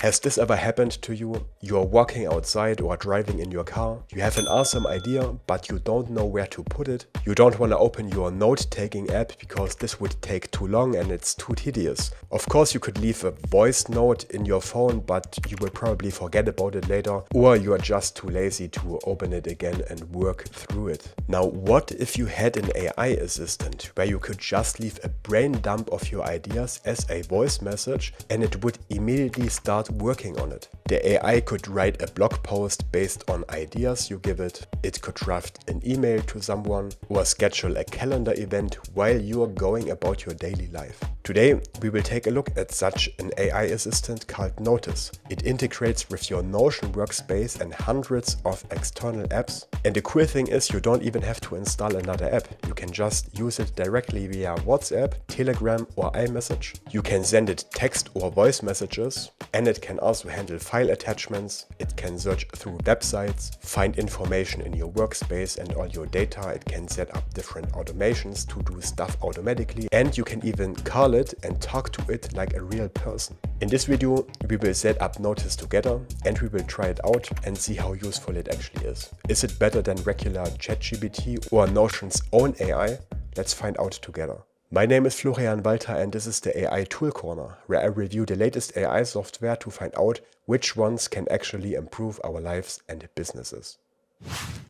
Has this ever happened to you? You're walking outside or driving in your car, you have an awesome idea, but you don't know where to put it. You don't want to open your note-taking app because this would take too long and it's too tedious. Of course, you could leave a voice note in your phone, but you will probably forget about it later, or you are just too lazy to open it again and work through it. Now, what if you had an AI assistant where you could just leave a brain dump of your ideas as a voice message and it would immediately start working on it? The AI could write a blog post based on ideas you give it. It could draft an email to someone or schedule a calendar event while you are going about your daily life. Today, we will take a look at such an AI assistant called Notis. It integrates with your Notion workspace and hundreds of external apps. And the cool thing is you don't even have to install another app. You can just use it directly via WhatsApp, Telegram or iMessage. You can send it text or voice messages, and it can also handle file attachments. It can search through websites, find information in your workspace and all your data. It can set up different automations to do stuff automatically, and you can even call it and talk to it like a real person. In this video, we will set up Notis together and we will try it out and see how useful it actually is. Is it better than regular ChatGPT or Notion's own AI? Let's find out together. My name is Florian Walter and this is the AI Tool Corner, where I review the latest AI software to find out which ones can actually improve our lives and businesses.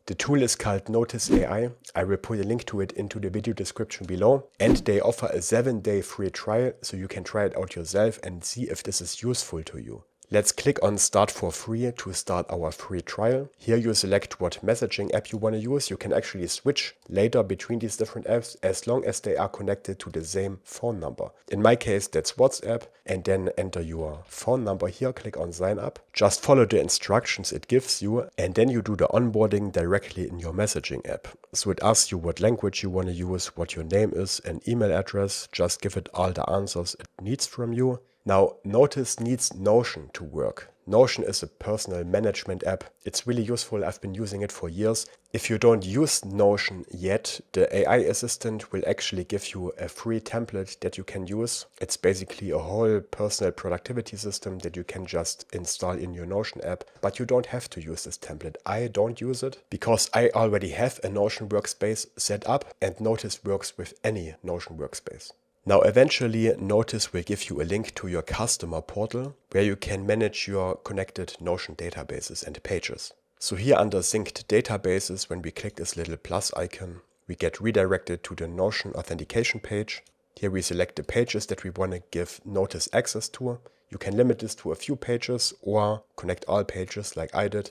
The tool is called Notis AI. I will put a link to it into the video description below, and they offer a 7-day free trial so you can try it out yourself and see if this is useful to you. Let's click on Start for Free to start our free trial. Here you select what messaging app you want to use. You can actually switch later between these different apps as long as they are connected to the same phone number. In my case, that's WhatsApp, and then enter your phone number here, click on Sign Up. Just follow the instructions it gives you, and then you do the onboarding directly in your messaging app. So it asks you what language you want to use, what your name is, an email address. Just give it all the answers it needs from you. Now, Notis needs Notion to work. Notion is a personal management app. It's really useful. I've been using it for years. If you don't use Notion yet, the AI assistant will actually give you a free template that you can use. It's basically a whole personal productivity system that you can just install in your Notion app, but you don't have to use this template. I don't use it because I already have a Notion workspace set up, and Notis works with any Notion workspace. Now, eventually, Notis will give you a link to your customer portal where you can manage your connected Notion databases and pages. So here under synced databases, when we click this little plus icon, we get redirected to the Notion authentication page. Here we select the pages that we want to give Notis access to. You can limit this to a few pages or connect all pages like I did,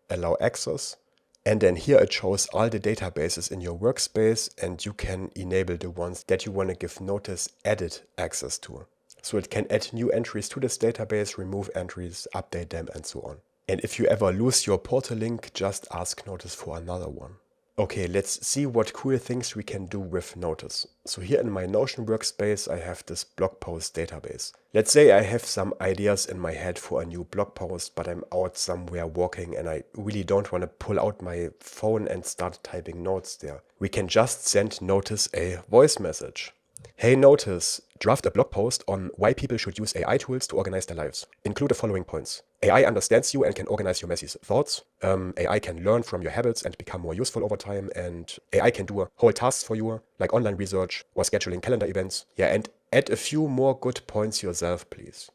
allow access. And then here it shows all the databases in your workspace, and you can enable the ones that you want to give Notis edit access to. So it can add new entries to this database, remove entries, update them, and so on. And if you ever lose your portal link, just ask Notis for another one. Okay, let's see what cool things we can do with Notis. So here in my Notion workspace, I have this blog post database. Let's say I have some ideas in my head for a new blog post, but I'm out somewhere walking and I really don't want to pull out my phone and start typing notes there. We can just send Notis a voice message. Hey Notis, draft a blog post on why people should use AI tools to organize their lives. Include the following points. AI understands you and can organize your messy thoughts. AI can learn from your habits and become more useful over time. And AI can do whole tasks for you, like online research or scheduling calendar events. Yeah, and add a few more good points yourself, please.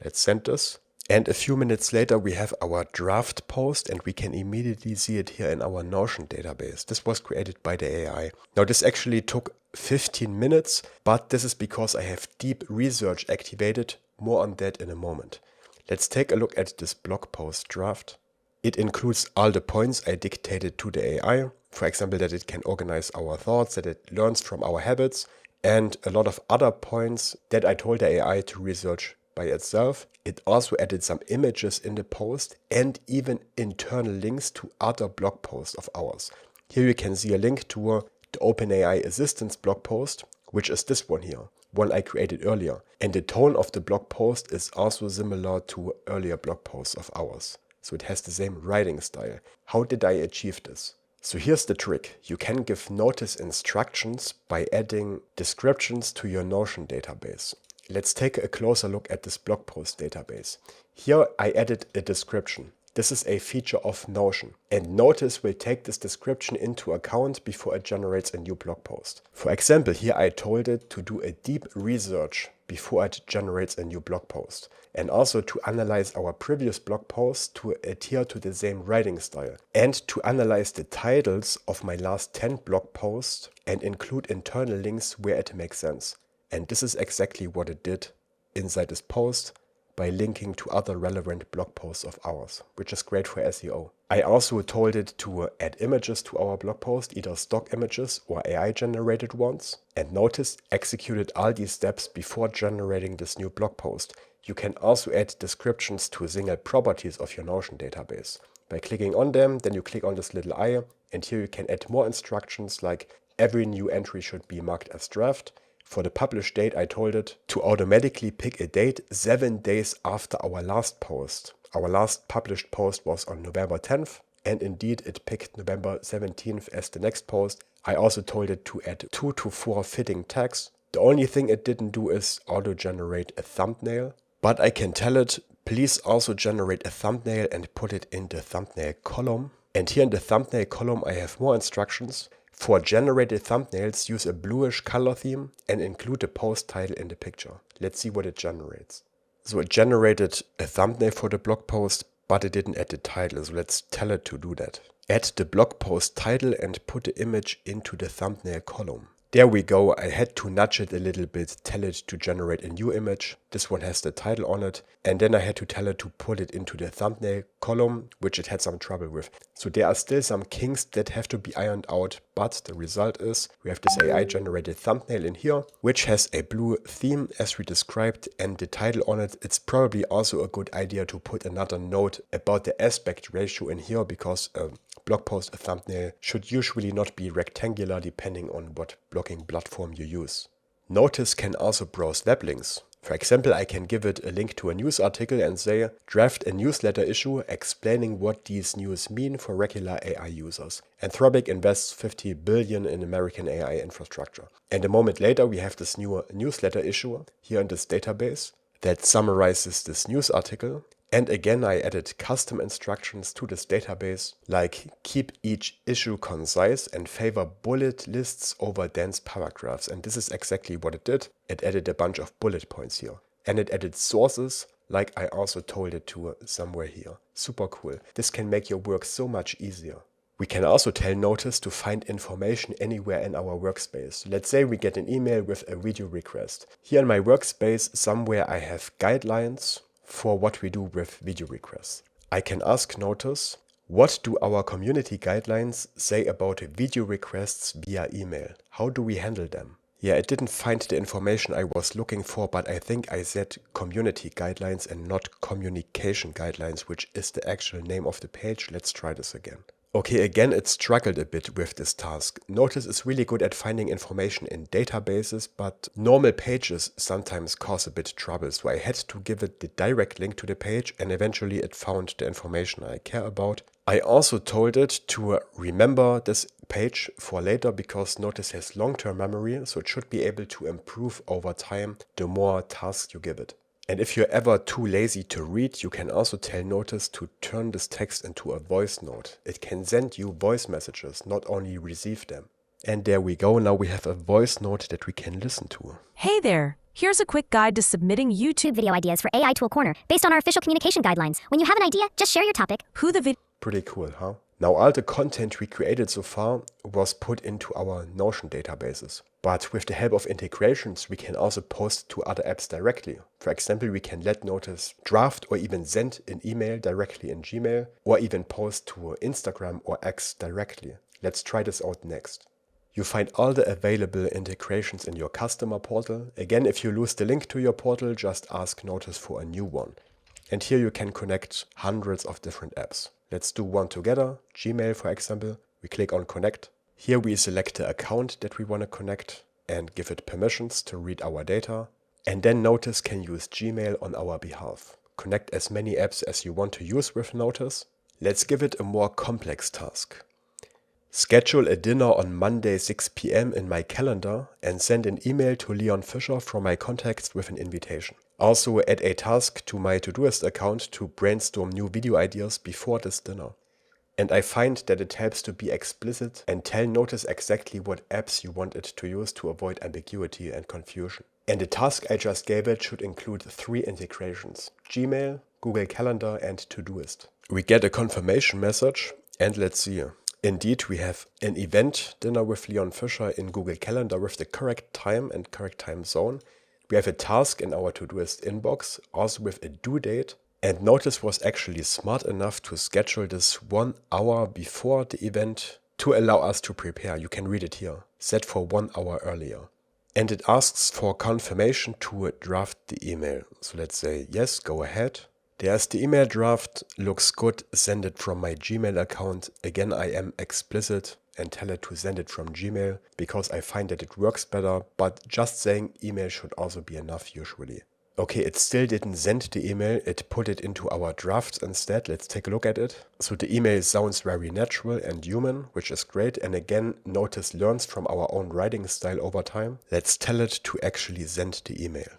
Let's send this. And a few minutes later, we have our draft post and we can immediately see it here in our Notion database. This was created by the AI. Now, this actually took 15 minutes, but this is because I have deep research activated. More on that in a moment. Let's take a look at this blog post draft. It includes all the points I dictated to the AI. For example, that it can organize our thoughts, that it learns from our habits, and a lot of other points that I told the AI to research by itself. It also added some images in the post and even internal links to other blog posts of ours. Here you can see a link to the OpenAI Assistance blog post, which is this one here, one I created earlier. And the tone of the blog post is also similar to earlier blog posts of ours. So it has the same writing style. How did I achieve this? So here's the trick. You can give Notis instructions by adding descriptions to your Notion database. Let's take a closer look at this blog post database. Here I added a description. This is a feature of Notion, and Notis will take this description into account before it generates a new blog post. For example, here I told it to do a deep research before it generates a new blog post, and also to analyze our previous blog posts to adhere to the same writing style, and to analyze the titles of my last 10 blog posts and include internal links where it makes sense. And this is exactly what it did inside this post, by linking to other relevant blog posts of ours, which is great for SEO. I also told it to add images to our blog post, either stock images or AI generated ones. And Notis executed all these steps before generating this new blog post. You can also add descriptions to single properties of your Notion database. By clicking on them, then you click on this little eye, and here you can add more instructions like every new entry should be marked as draft. For the publish date, I told it to automatically pick a date 7 days after our last post. Our last published post was on November 10th, and indeed it picked November 17th as the next post. I also told it to add 2 to 4 fitting tags. The only thing it didn't do is auto-generate a thumbnail, but I can tell it, please also generate a thumbnail and put it in the thumbnail column. And here in the thumbnail column, I have more instructions. For generated thumbnails, use a bluish color theme and include the post title in the picture. Let's see what it generates. So it generated a thumbnail for the blog post, but it didn't add the title, so let's tell it to do that. Add the blog post title and put the image into the thumbnail column. There we go, I had to nudge it a little bit, tell it to generate a new image. This one has the title on it. And then I had to tell it to put it into the thumbnail column, which it had some trouble with. So there are still some kinks that have to be ironed out, but the result is we have this AI generated thumbnail in here, which has a blue theme as we described, and the title on it. It's probably also a good idea to put another note about the aspect ratio in here, because blog post thumbnail should usually not be rectangular depending on what blogging platform you use. Notis can also browse web links. For example, I can give it a link to a news article and say, draft a newsletter issue explaining what these news mean for regular AI users. Anthropic invests 50 billion in American AI infrastructure. And a moment later, we have this new newsletter issue here in this database that summarizes this news article. And again, I added custom instructions to this database, like keep each issue concise and favor bullet lists over dense paragraphs. And this is exactly what it did. It added a bunch of bullet points here. And it added sources, like I also told it to somewhere here. Super cool. This can make your work so much easier. We can also tell Notis to find information anywhere in our workspace. Let's say we get an email with a video request. Here in my workspace, somewhere I have guidelines for what we do with video requests. I can ask Notis, what do our community guidelines say about video requests via email? How do we handle them? Yeah, it didn't find the information I was looking for, but I think I said community guidelines and not communication guidelines, which is the actual name of the page. Let's try this again. Okay, again, it struggled a bit with this task. Notis is really good at finding information in databases, but normal pages sometimes cause a bit trouble. So I had to give it the direct link to the page, and eventually it found the information I care about. I also told it to remember this page for later, because Notis has long-term memory, so it should be able to improve over time the more tasks you give it. And if you're ever too lazy to read, you can also tell Notis to turn this text into a voice note. It can send you voice messages, not only receive them. And there we go, now we have a voice note that we can listen to. Hey there! Here's a quick guide to submitting YouTube video ideas for AI Tool Corner, based on our official communication guidelines. When you have an idea, just share your topic. Who the video. Pretty cool, huh? Now all the content we created so far was put into our Notion databases. But with the help of integrations, we can also post to other apps directly. For example, we can let Notis draft or even send an email directly in Gmail, or even post to Instagram or X directly. Let's try this out next. You find all the available integrations in your customer portal. Again, if you lose the link to your portal, just ask Notis for a new one. And here you can connect hundreds of different apps. Let's do one together, Gmail for example. We click on connect. Here we select the account that we want to connect and give it permissions to read our data. And then Notis can use Gmail on our behalf. Connect as many apps as you want to use with Notis. Let's give it a more complex task. Schedule a dinner on Monday 6 p.m. in my calendar and send an email to Leon Fischer from my contacts with an invitation. Also add a task to my Todoist account to brainstorm new video ideas before this dinner. And I find that it helps to be explicit and tell Notis exactly what apps you want it to use to avoid ambiguity and confusion. And the task I just gave it should include 3 integrations: Gmail, Google Calendar, and Todoist. We get a confirmation message, and let's see. Indeed, we have an event dinner with Leon Fischer in Google Calendar with the correct time and correct time zone. We have a task in our Todoist inbox, also with a due date. And Notis was actually smart enough to schedule this 1 hour before the event to allow us to prepare. You can read it here, set for 1 hour earlier. And it asks for confirmation to draft the email. So let's say, yes, go ahead. There's the email draft, looks good, send it from my Gmail account. Again, I am explicit and tell it to send it from Gmail because I find that it works better, but just saying email should also be enough usually. Okay, it still didn't send the email, it put it into our drafts instead. Let's take a look at it. So the email sounds very natural and human, which is great. And again, Notis learns from our own writing style over time. Let's tell it to actually send the email.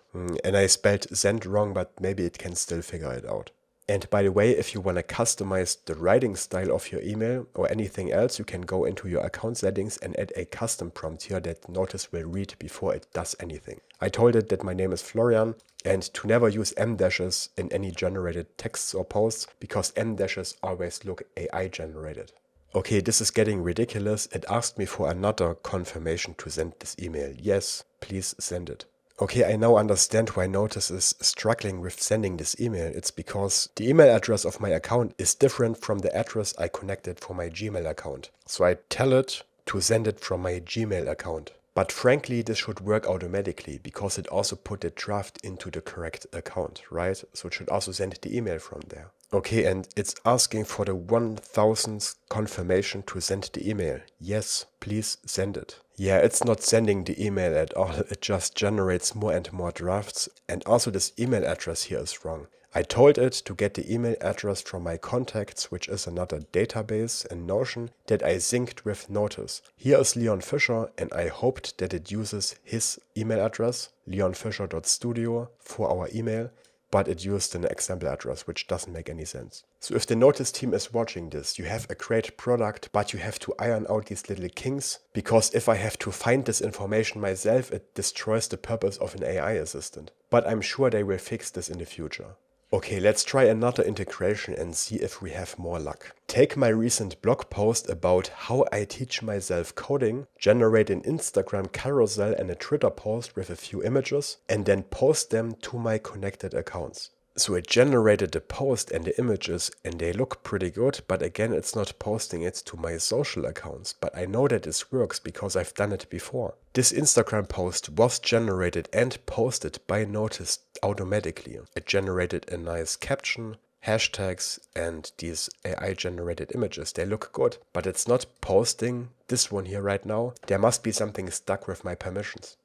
And I spelled send wrong, but maybe it can still figure it out. And by the way, if you want to customize the writing style of your email or anything else, you can go into your account settings and add a custom prompt here that Notis will read before it does anything. I told it that my name is Florian and to never use M dashes in any generated texts or posts because M dashes always look AI generated. Okay, this is getting ridiculous. It asked me for another confirmation to send this email. Yes, please send it. Okay, I now understand why Notis is struggling with sending this email. It's because the email address of my account is different from the address I connected for my Gmail account. So I tell it to send it from my Gmail account. But frankly, this should work automatically because it also put the draft into the correct account, right? So it should also send the email from there. Okay, and it's asking for the 1000th confirmation to send the email. Yes, please send it. Yeah, it's not sending the email at all. It just generates more and more drafts. And also this email address here is wrong. I told it to get the email address from my contacts, which is another database in Notion that I synced with Notis. Here is Leon Fischer, and I hoped that it uses his email address, leonfischer.studio, for our email, but it used an example address, which doesn't make any sense. So if the Notis team is watching this, you have a great product, but you have to iron out these little kinks, because if I have to find this information myself, it destroys the purpose of an AI assistant. But I'm sure they will fix this in the future. Okay, let's try another integration and see if we have more luck. Take my recent blog post about how I teach myself coding, generate an Instagram carousel and a Twitter post with a few images, and then post them to my connected accounts. So it generated the post and the images and they look pretty good, but again it's not posting it to my social accounts. But I know that this works because I've done it before. This Instagram post was generated and posted by Notis automatically. It generated a nice caption, hashtags and these AI generated images. They look good, but it's not posting this one here right now. There must be something stuck with my permissions.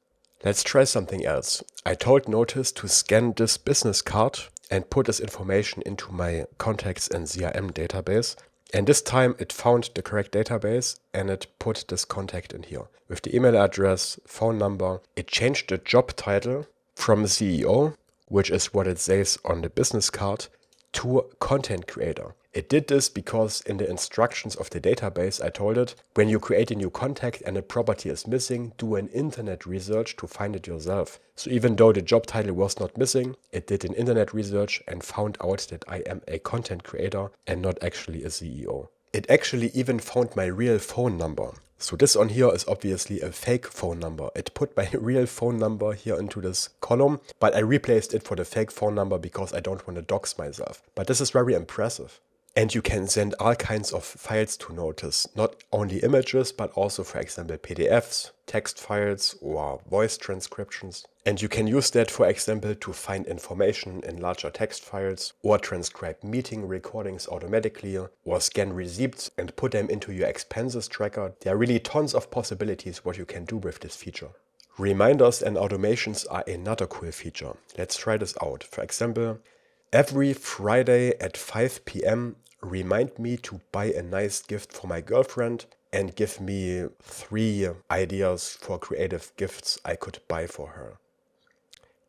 Let's try something else. I told Notis to scan this business card and put this information into my contacts and CRM database. And this time it found the correct database and it put this contact in here with the email address, phone number. It changed the job title from CEO, which is what it says on the business card, to content creator. It did this because in the instructions of the database I told it, when you create a new contact and a property is missing, do an internet research to find it yourself. So even though the job title was not missing, it did an internet research and found out that I am a content creator and not actually a CEO. It actually even found my real phone number. So this on here is obviously a fake phone number. It put my real phone number here into this column, but I replaced it for the fake phone number because I don't want to dox myself. But this is very impressive. And you can send all kinds of files to Notis, not only images, but also, for example, PDFs, text files, or voice transcriptions. And you can use that, for example, to find information in larger text files, or transcribe meeting recordings automatically, or scan receipts and put them into your expenses tracker. There are really tons of possibilities what you can do with this feature. Reminders and automations are another cool feature. Let's try this out. For example, every Friday at 5 p.m. remind me to buy a nice gift for my girlfriend and give me 3 ideas for creative gifts I could buy for her.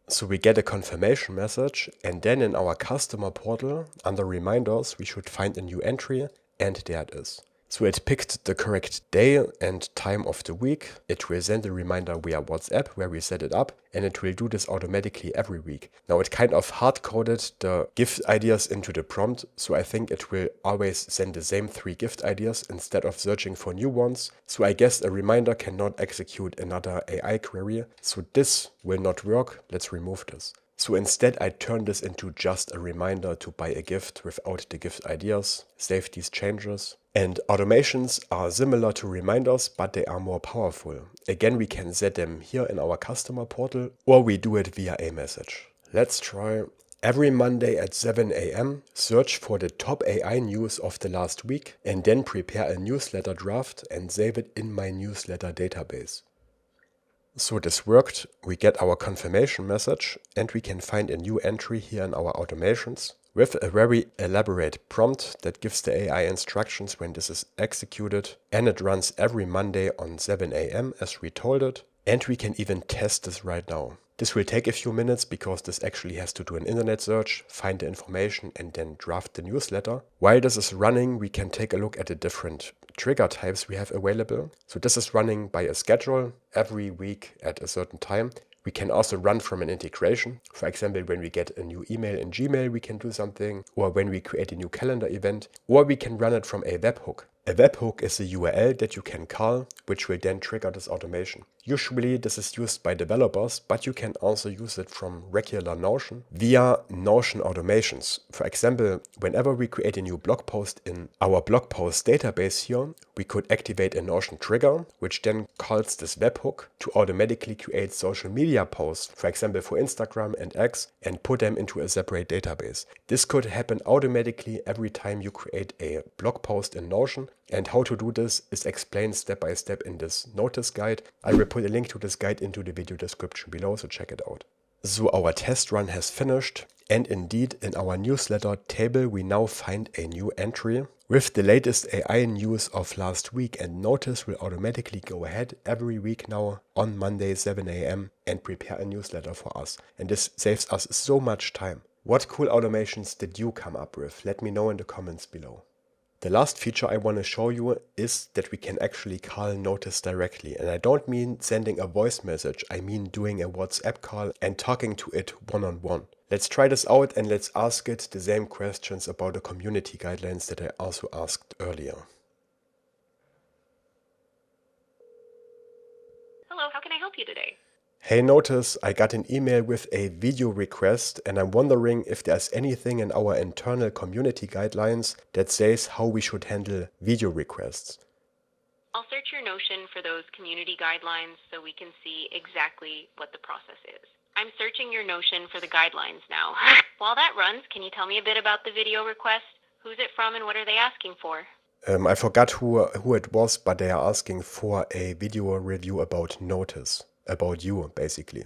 So we get a confirmation message, and then in our customer portal, under reminders, we should find a new entry, and there it is. So it picked the correct day and time of the week. It will send a reminder via WhatsApp where we set it up, and it will do this automatically every week. Now it kind of hard-coded the gift ideas into the prompt, so I think it will always send the same 3 gift ideas instead of searching for new ones. So I guess a reminder cannot execute another AI query, so this will not work. Let's remove this. So instead I turn this into just a reminder to buy a gift without the gift ideas, save these changes. And automations are similar to reminders, but they are more powerful. Again, we can set them here in our customer portal, or we do it via a message. Let's try. Every Monday at 7 AM, search for the top AI news of the last week, and then prepare a newsletter draft and save it in my newsletter database. So this worked. We get our confirmation message, and we can find a new entry here in our automations with a very elaborate prompt that gives the AI instructions when this is executed, and it runs every Monday on 7 AM as we told it, and we can even test this right now. This will take a few minutes because this actually has to do an internet search, find the information, and then draft the newsletter. While this is running, we can take a look at the different trigger types we have available. So this is running by a schedule every week at a certain time. We can also run from an integration. For example, when we get a new email in Gmail, we can do something, or when we create a new calendar event, or we can run it from a webhook. A webhook is a URL that you can call, which will then trigger this automation. Usually this is used by developers, but you can also use it from regular Notion via Notion automations. For example, whenever we create a new blog post in our blog post database here, we could activate a Notion trigger, which then calls this webhook to automatically create social media posts, for example for Instagram and X, and put them into a separate database. This could happen automatically every time you create a blog post in Notion. And how to do this is explained step by step in this Notis guide. I will put a link to this guide into the video description below, so check it out. So our test run has finished, and indeed in our newsletter table we now find a new entry with the latest AI news of last week, and Notis will automatically go ahead every week now on Monday 7 AM and prepare a newsletter for us. And this saves us so much time. What cool automations did you come up with? Let me know in the comments below. The last feature I want to show you is that we can actually call Notis directly. And I don't mean sending a voice message, I mean doing a WhatsApp call and talking to it one-on-one. Let's try this out and let's ask it the same questions about the community guidelines that I also asked earlier. Hello, how can I help you today? Hey Notis, I got an email with a video request and I'm wondering if there's anything in our internal community guidelines that says how we should handle video requests. I'll search your Notion for those community guidelines so we can see exactly what the process is. I'm searching your Notion for the guidelines now. While that runs, can you tell me a bit about the video request? Who's it from and what are they asking for? I forgot who it was, but they are asking for a video review about Notis. About you, basically.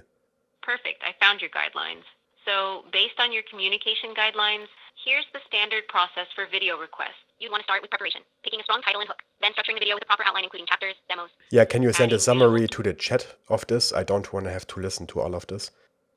Perfect, I found your guidelines. So, based on your communication guidelines, here's the standard process for video requests. You'd want to start with preparation, picking a strong title and hook, then structuring the video with a proper outline including chapters, demos. Yeah, can you send a summary to the chat of this? I don't want to have to listen to all of this.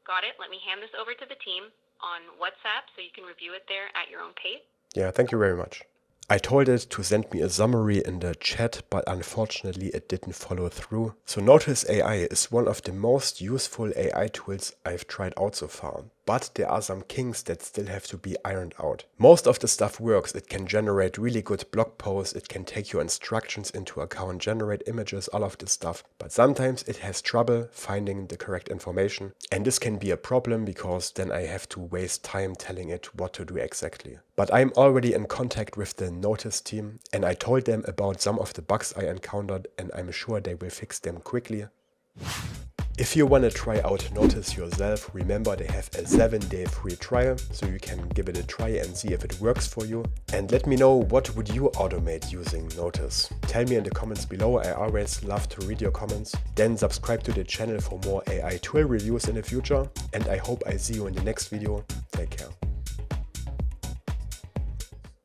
Got it, let me hand this over to the team on WhatsApp so you can review it there at your own pace. Yeah, thank you very much. I told it to send me a summary in the chat, but unfortunately it didn't follow through. So Notis AI is one of the most useful AI tools I've tried out so far. But there are some kinks that still have to be ironed out. Most of the stuff works. It can generate really good blog posts, it can take your instructions into account, generate images, all of this stuff. But sometimes it has trouble finding the correct information. And this can be a problem because then I have to waste time telling it what to do exactly. But I'm already in contact with the Notis team and I told them about some of the bugs I encountered and I'm sure they will fix them quickly. If you want to try out Notis yourself, remember they have a 7-day free trial, so you can give it a try and see if it works for you. And let me know, what would you automate using Notis? Tell me in the comments below, I always love to read your comments. Then subscribe to the channel for more AI tool reviews in the future, and I hope I see you in the next video. Take care.